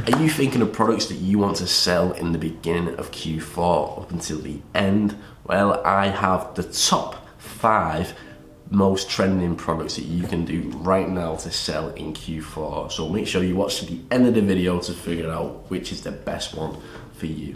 Are you thinking of products that you want to sell in the beginning of Q4 up until the end? Well, I have the top 5 most trending products that you can do right now to sell in Q4. So make sure you watch to the end of the video to figure out which is the best one for you.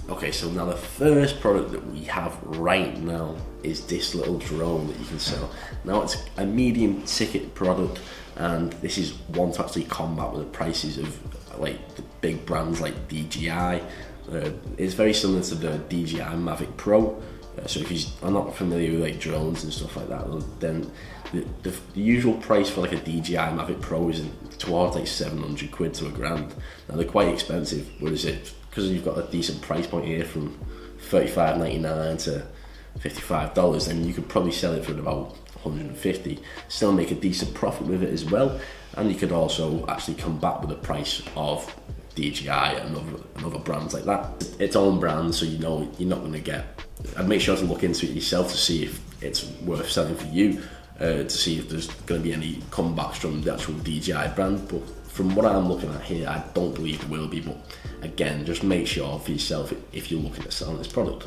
Okay, so now the first product that we have right now is this little drone that you can sell. Now it's a medium ticket product, and this is one to actually combat with the prices of like the big brands like DJI. It's very similar to the DJI Mavic Pro. So if you are not familiar with like drones and stuff like that, then the usual price for like a DJI Mavic Pro is towards like 700 quid to £1,000. Now they're quite expensive, whereas because you've got a decent price point here from $35.99 to $55, then you could probably sell it for about 150, still make a decent profit with it as well, and you could also actually come back with the price of DJI and other brands like that. Its own brand, so you know you're not going to get. And make sure to look into it yourself to see if it's worth selling for you, to see if there's going to be any comebacks from the actual DJI brand. But from what I'm looking at here, I don't believe there will be. But again, just make sure for yourself if you're looking at selling this product.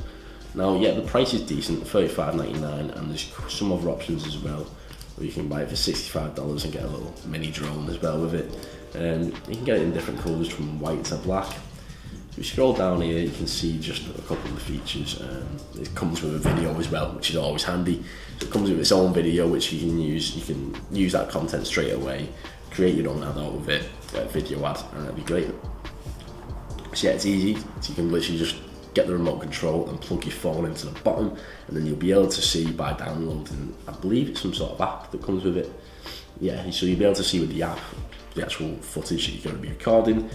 Now, yeah, the price is decent, $35.99, and there's some other options as well, where you can buy it for $65 and get a little mini drone as well with it. You can get it in different colours from white to black. If you scroll down here, you can see just a couple of the features. It comes with a video as well, which is always handy. So it comes with its own video, which you can use. You can use that content straight away, create your own ad out of it, a video ad, and that'd be great. So yeah, it's easy. So you can literally just get the remote control and plug your phone into the bottom, and then you'll be able to see by downloading, I believe it's some sort of app that comes with it. Yeah, so you'll be able to see with the app the actual footage that you're going to be recording,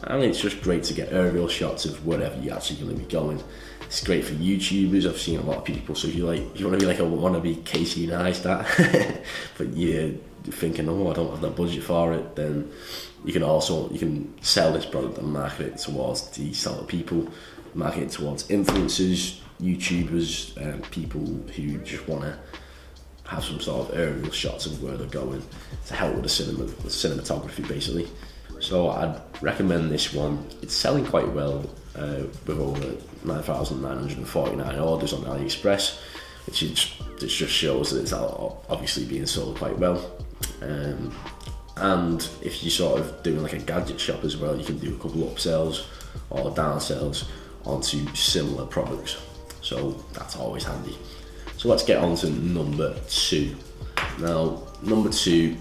and it's just great to get aerial shots of wherever you're actually going to be going. It's great for YouTubers. I've seen a lot of people, so if you want to be like a wannabe Casey Neistat, but you're thinking, oh, I don't have that budget for it, then you can sell this product and market it towards these sort of people, market it towards influencers, YouTubers, people who just want to have some sort of aerial shots of where they're going to help with the cinematography basically. So I'd recommend this one. It's selling quite well, with over 9,949 orders on AliExpress, which just shows that it's obviously being sold quite well. And if you're sort of doing like a gadget shop as well, you can do a couple of upsells or downsells onto similar products. So that's always handy. So let's get on to number 2. Now, number 2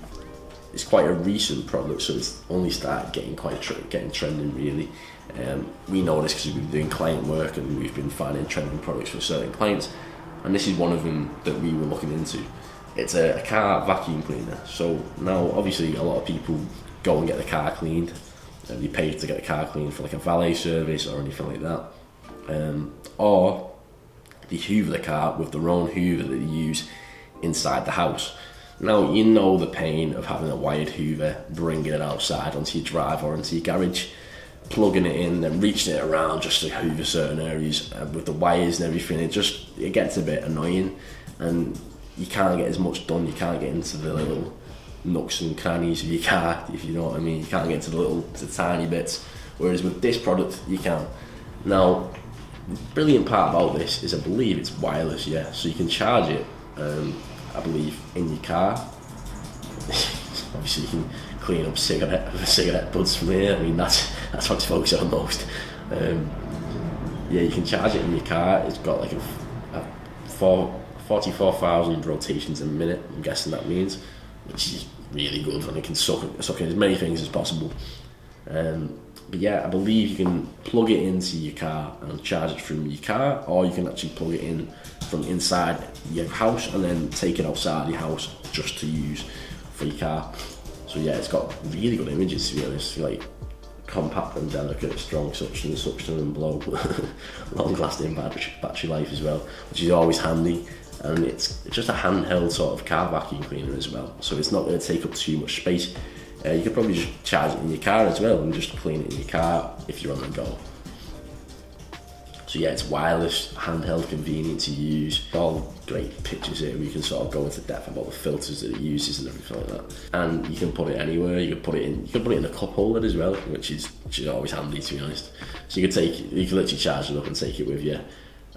is quite a recent product, so it's only started getting trending really. We know this because we've been doing client work and we've been finding trending products for certain clients, and this is one of them that we were looking into. It's a car vacuum cleaner. So now, obviously, a lot of people go and get the car cleaned, and they pay to get the car cleaned for like a valet service or anything like that, or they hoover the car with their own hoover that they use inside the house. Now, you know the pain of having a wired hoover, bringing it outside onto your drive or into your garage, plugging it in and reaching it around just to hoover certain areas, with the wires and everything. It gets a bit annoying, and you can't get as much done. You can't get into the little nooks and crannies of your car, if you know what I mean. You can't get into the tiny bits, whereas with this product you can. Now, the brilliant part about this is I believe it's wireless, yeah, so you can charge it, I believe, in your car. Obviously you can clean up cigarette butts from here. I mean, that's what it's focused on most. Yeah, you can charge it in your car. It's got like a 44,000 rotations a minute, I'm guessing that means, which is really good, and it can suck in as many things as possible. But yeah, I believe you can plug it into your car and charge it from your car, or you can actually plug it in from inside your house and then take it outside your house just to use for your car. So yeah, it's got really good images, to be honest, like compact and delicate, strong suction and blow, long lasting battery life as well, which is always handy. And it's just a handheld sort of car vacuum cleaner as well, so it's not going to take up too much space. You could probably just charge it in your car as well and just clean it in your car if you're on the go. So yeah, it's wireless, handheld, convenient to use. All great pictures here. We can sort of go into depth about the filters that it uses and everything like that. And you can put it anywhere. You can put it in a cup holder as well, which is always handy, to be honest. So you can literally charge it up and take it with you.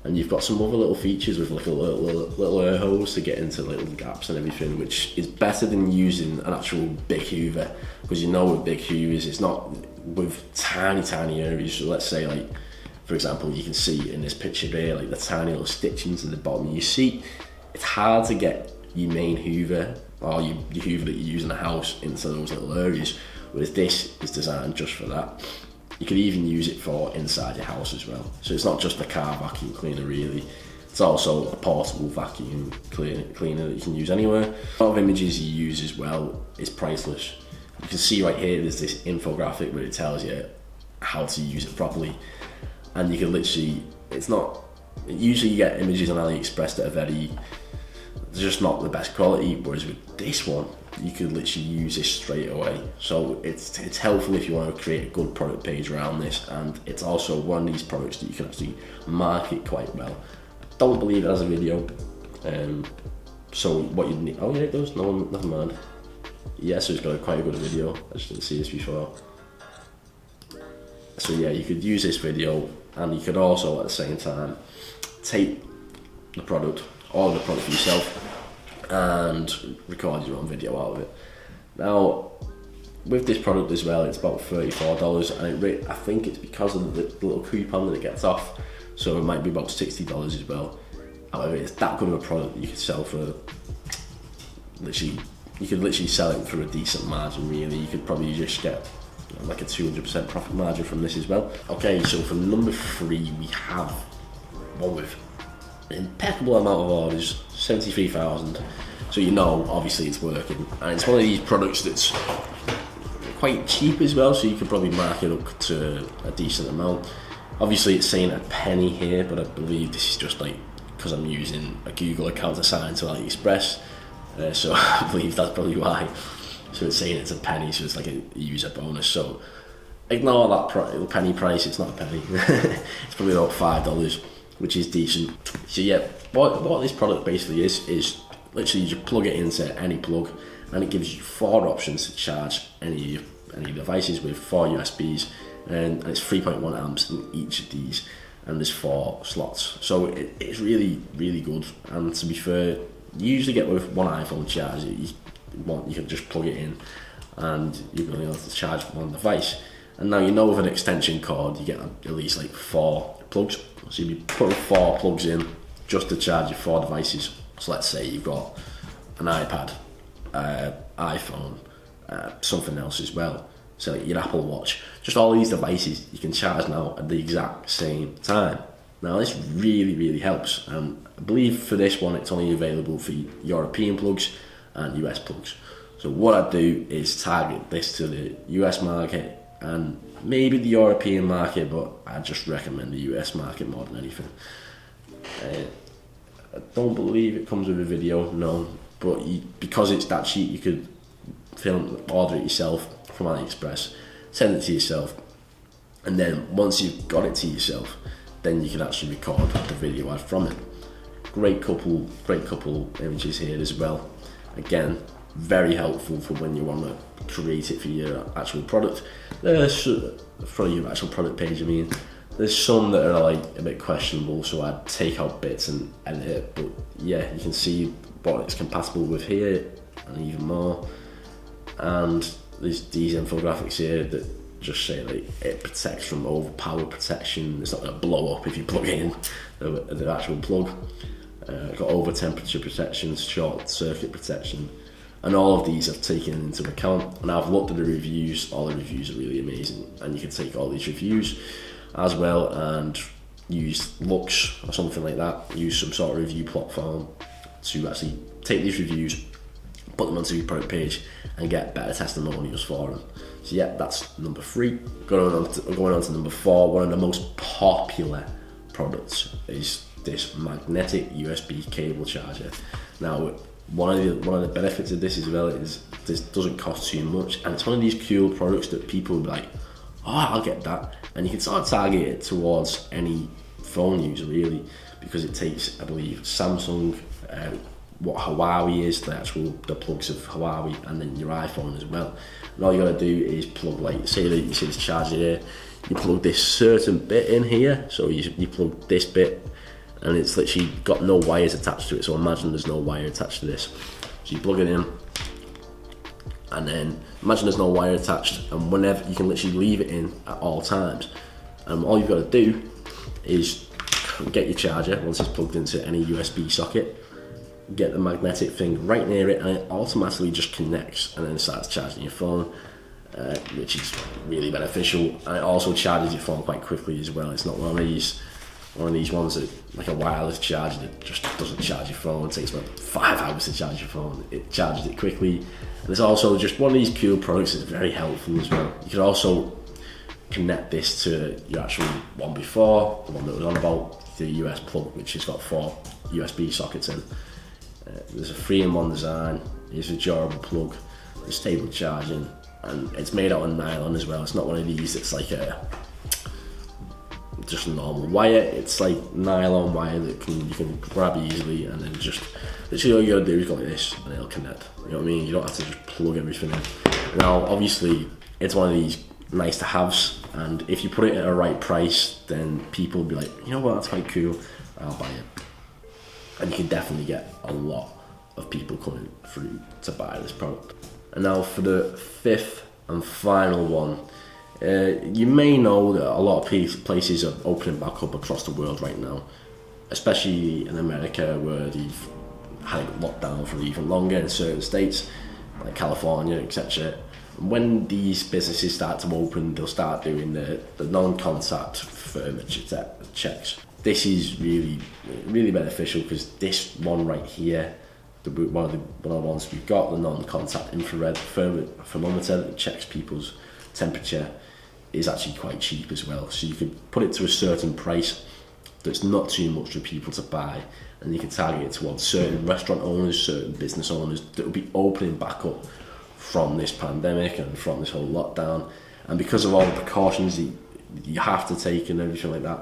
And you've got some other little features with like a little air hose to get into little gaps and everything, which is better than using an actual big hoover, because you know with big hoovers it's not with tiny areas. So let's say, like, for example, you can see in this picture here, like the tiny little stitchings at the bottom. You see, it's hard to get your main hoover or your hoover that you use in the house into those little areas, whereas this is designed just for that. You could even use it for inside your house as well. So it's not just a car vacuum cleaner really. It's also a portable vacuum cleaner that you can use anywhere. A lot of images you use as well is priceless. You can see right here there's this infographic where it tells you how to use it properly. And you can literally, usually you get images on AliExpress that are they're just not the best quality, whereas with this one, you could literally use this straight away. So it's helpful if you want to create a good product page around this, and it's also one of these products that you can actually market quite well. I don't believe it has a video, so what you need, oh yeah it does, never mind. Yeah, so it's got quite a good video, I just didn't see this before. So yeah, you could use this video, and you could also at the same time take the product, order the product for yourself, and record your own video out of it. Now, with this product as well, it's about $34, and I think it's because of the little coupon that it gets off, so it might be about $60 as well. However, it's that good of a product that you could sell for you could literally sell it for a decent margin really. You could probably just get like a 200% profit margin from this as well. Okay, so for number 3 we have one with an impeccable amount of orders, 73,000. So you know, obviously it's working, and it's one of these products that's quite cheap as well, so you could probably mark it up to a decent amount. Obviously it's saying a penny here, but I believe this is just like because I'm using a Google account assigned to AliExpress, so I believe that's probably why. So it's saying it's a penny, so it's like a user bonus. So ignore that penny price, it's not a penny. It's probably about $5, which is decent. So yeah, what this product basically is literally you just plug it into any plug, and it gives you 4 options to charge any devices with, 4 USBs, and it's 3.1 amps in each of these, and there's 4 slots. So it's really, really good. And to be fair, you usually get with one iPhone charger, you can just plug it in and you're going to be able to charge one device. And now you know with an extension cord you get at least like 4 plugs, so you'll be putting 4 plugs in just to charge your 4 devices. So let's say you've got an iPad, iPhone, something else as well, so like your Apple Watch, just all these devices you can charge now at the exact same time. Now this really, really helps, and I believe for this one it's only available for European plugs and US plugs. So what I do is target this to the US market and maybe the European market, but I just recommend the US market more than anything. I don't believe it comes with a video, no, but because it's that cheap, you could order it yourself from AliExpress, send it to yourself, and then once you've got it to yourself, then you can actually record the video ad from it. Great couple images here as well. Again, very helpful for when you want to create it for your actual product. For your actual product page, I mean. There's some that are like a bit questionable, so I'd take out bits and edit it, but yeah, you can see what it's compatible with here and even more. And there's these infographics here that just say like it protects from overpower protection, it's not going to blow up if you plug it in the actual plug. Got over temperature protection, short circuit protection, and all of these I've taken into account, and I've looked at the reviews. All the reviews are really amazing, and you can take all these reviews as well and use Lux or something like that, use some sort of review platform to actually take these reviews, put them onto your product page and get better testimonials for them. So yeah, that's number 3. Going on to number 4, one of the most popular products is this magnetic USB cable charger. Now, one of the benefits of this as well is this doesn't cost too much, and it's one of these cool products that people will be like, oh, I'll get that. And you can sort of target it towards any phone user really, because it takes, I believe, Samsung, what Huawei is, the plugs of Huawei, and then your iPhone as well. And all you gotta do is plug, like, say that you see this charger here, you plug this certain bit in here, so you plug this bit, and it's literally got no wires attached to it, so imagine there's no wire attached to this. So you plug it in, and then imagine there's no wire attached, and whenever you can literally leave it in at all times, and all you've got to do is get your charger once it's plugged into any USB socket, get the magnetic thing right near it, and it automatically just connects and then starts charging your phone, which is really beneficial. And it also charges your phone quite quickly as well. It's not one of these ones that, like a wireless charger, that just doesn't charge your phone. It takes about 5 hours to charge your phone. It charges it quickly. And it's also just one of these cool products that's very helpful as well. You can also connect this to your actual one before, the one that was on about, the US plug, which has got 4 USB sockets in. There's a 3-in-1 design. It's a durable plug, it's stable charging, and it's made out of nylon as well. It's not one of these that's like just a normal wire. It's like nylon wire that you can grab easily, and then just literally all you gotta do is go like this and it'll connect. You know what I mean? You don't have to just plug everything in. Now obviously it's one of these nice to haves, and if you put it at a right price, then people will be like, you know what, that's quite cool, I'll buy it. And you can definitely get a lot of people coming through to buy this product. And now for the 5th and final one. You may know that a lot of places are opening back up across the world right now, especially in America, where they've had it locked down for even longer in certain states, like California, etc. When these businesses start to open, they'll start doing the non-contact thermometer checks. This is really, really beneficial, because this one right here, one of the ones we've got, the non-contact infrared thermometer that checks people's temperature, is actually quite cheap as well. So you could put it to a certain price that's not too much for people to buy, and you can target it towards certain restaurant owners, certain business owners that will be opening back up from this pandemic and from this whole lockdown. And because of all the precautions that you have to take and everything like that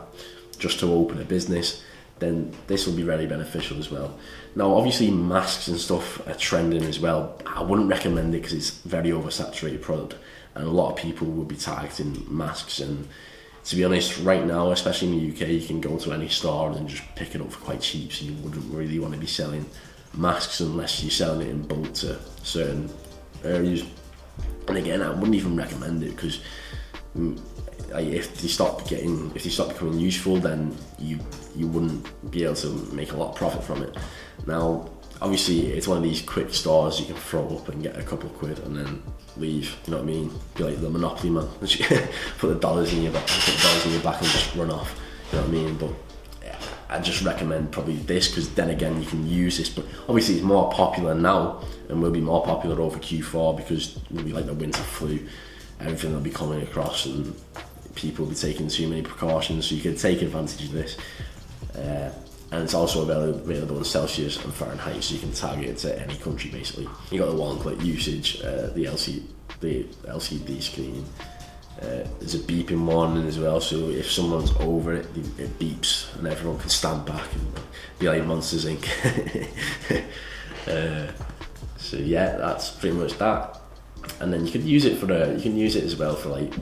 just to open a business, then this will be very beneficial as well. Now obviously masks and stuff are trending as well. I wouldn't recommend it because it's a very oversaturated product, and a lot of people will be targeting masks. And to be honest, right now, especially in the UK, you can go to any store and just pick it up for quite cheap, so you wouldn't really want to be selling masks unless you're selling it in bulk to certain areas. And again, I wouldn't even recommend it, because if they stop becoming useful, then you wouldn't be able to make a lot of profit from it. Now obviously it's one of these quick stores you can throw up and get a couple of quid and then leave, you know what I mean? Be like the Monopoly man, put the dollars in your back, and just run off, you know what I mean? But yeah, I just recommend probably this, because then again you can use this, but obviously it's more popular now and will be more popular over Q4, because it'll be like the winter flu, everything will be coming across and people will be taking too many precautions, so you can take advantage of this. And it's also available in Celsius and Fahrenheit, so you can target it to any country basically. You got the one-click usage, the LCD screen. There's a beeping warning as well, so if someone's over it, it beeps and everyone can stand back and be like Monsters Inc. So yeah, that's pretty much that. And then you can use it as well for like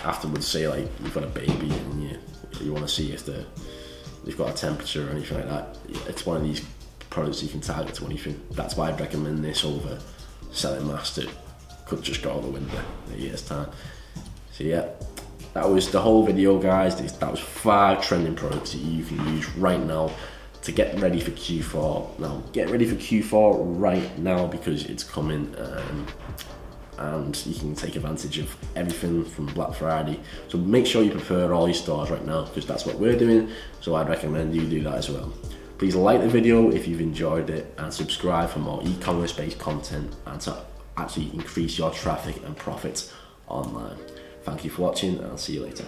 afterwards. Say like you've got a baby and you want to see if they've got a temperature or anything like that. It's one of these products you can target to anything. That's why I'd recommend this over selling masks that could just go out the window in a year's time. So yeah, that was the whole video, guys. That was 5 trending products that you can use right now to get ready for Q4. Now get ready for Q4 right now, because it's coming, and you can take advantage of everything from Black Friday. So make sure you prepare all your stores right now, because that's what we're doing, so I'd recommend you do that as well. Please like the video if you've enjoyed it, and subscribe for more e-commerce based content and to actually increase your traffic and profits online. Thank you for watching, and I'll see you later.